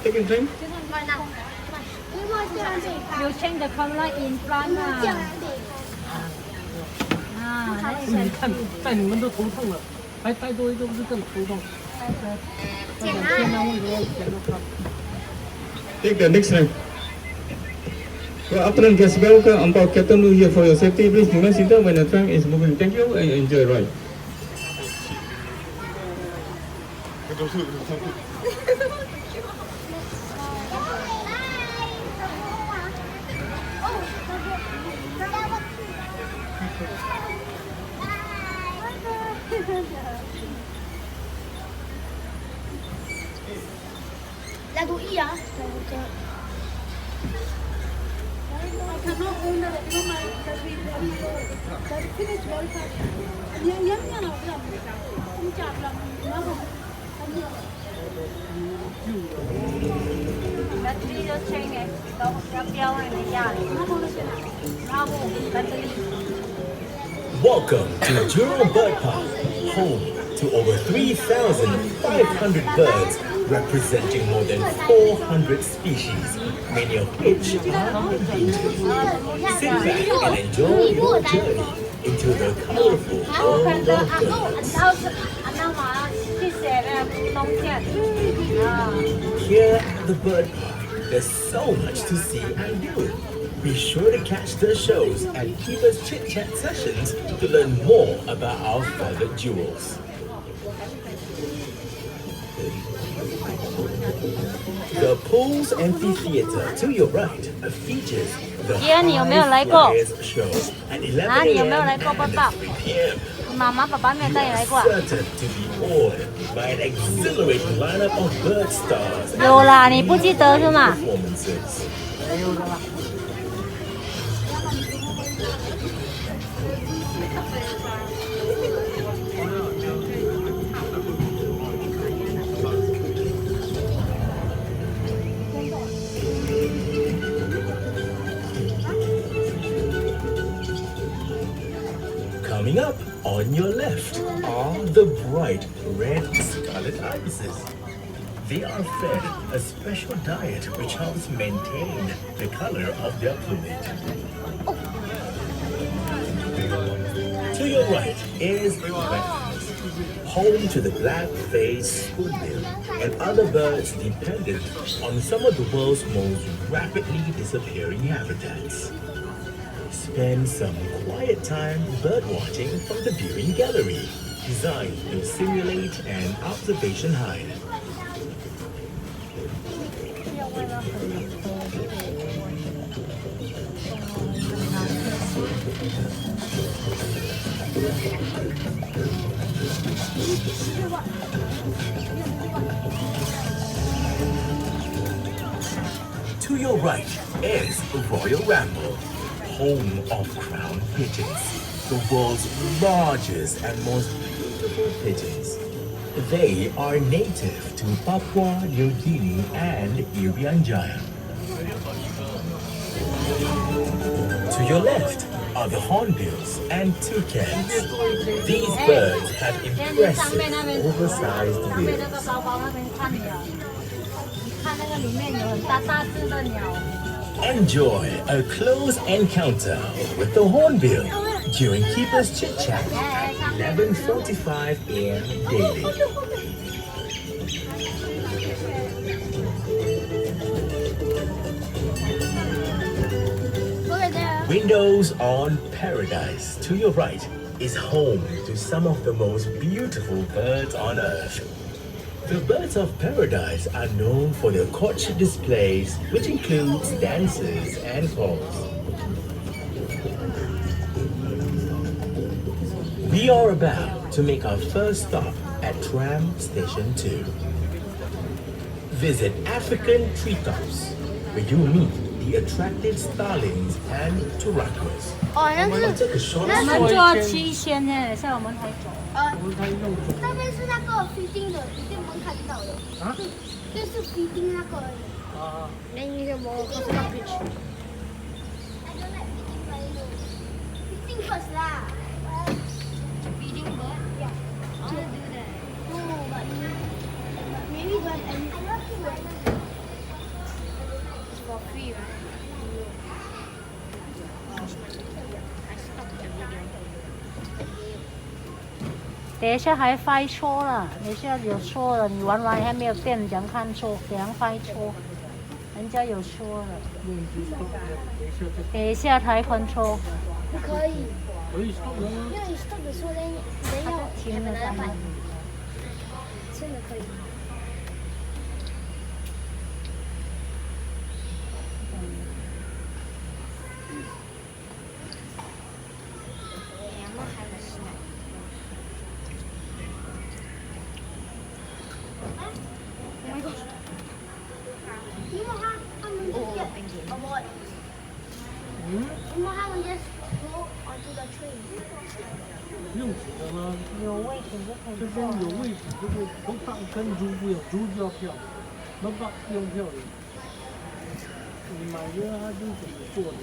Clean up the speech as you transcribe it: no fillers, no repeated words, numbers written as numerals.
Take a drink. You change the color in front 你看，带你们都头痛了，还带多一个不是更头痛？天南问我钱都花。Take the next drink. Good afternoon, guests. Welcome on board Captain Lu here for your safety. Please remain seated when the train is moving. Thank you and enjoy the ride. 来读一啊。Welcome to Juro Bird Park, home to over 3,500 birds representing more than 400 species, many of which are endangered. Sit back and enjoy your journey into the colorful world of birds. Here at the bird park, there's so much to see and do. Be sure to catch the shows and Keeper's Chit Chat sessions to learn more about our feathered jewels. The Pool's Amphitheater to your right features the highest show at 11 a.m. and 3 p.m. 妈妈、爸爸没有带你来过。 Certain to be awed by an exhilarating lineup of bird stars. 有啦，你不记得是吗？ Performances. Coming up on your left are the bright red scarlet ibises. They are fed a special diet which helps maintain the color of their plumage. To your right is breakfast, home to the black-faced spoonbill and other birds dependent on some of the world's most rapidly disappearing habitats. Spend some quiet time birdwatching from the viewing gallery, designed to simulate an observation hide. To your right is Royal Ramble, home of crown pigeons, the world's largest and most beautiful pigeons. They are native to Papua New Guinea and Irian Jaya. To your left are the hornbills and toucans. These birds have impressive, oversized bills. 看那个里面有很大大只的鸟。 Enjoy a close encounter with the hornbill during Keeper's Chit Chat at 11:45 a.m. daily. Windows on Paradise to your right is home to some of the most beautiful birds on earth. The birds of paradise are known for their courtship displays, which includes dances and calls. We are about to make our first stop at Tram Station 2. Visit African treetops, where you meet the attractive starlings and turacos. 哦，那是 Take a short 我们 stroll 坐7000呢，像我们台走。那边是那个 feeding 的，一定不会看到的。啊？就是 feeding 那个而已。啊。那你什么？我是那 beach。I don't like feeding Milo. Feeding first lah. Feeding bird? Yeah. I wanna do that. No, but maybe don't. I love to. free, right? 等一下还翻车了，等一下有说了，你玩完还没有电，怎样看错？怎样翻车？人家有说了，等一下才翻车。不可以，可以 stop 了。因为你 stop 的时候，人要停了再翻。真的可以。因为他们就 avoid。因为他们 just go onto the train。用纸的吗？有位置就可以这边有位置，就是不放跟猪不一样，猪就要票，不放不用票的。你买的他就怎么做的？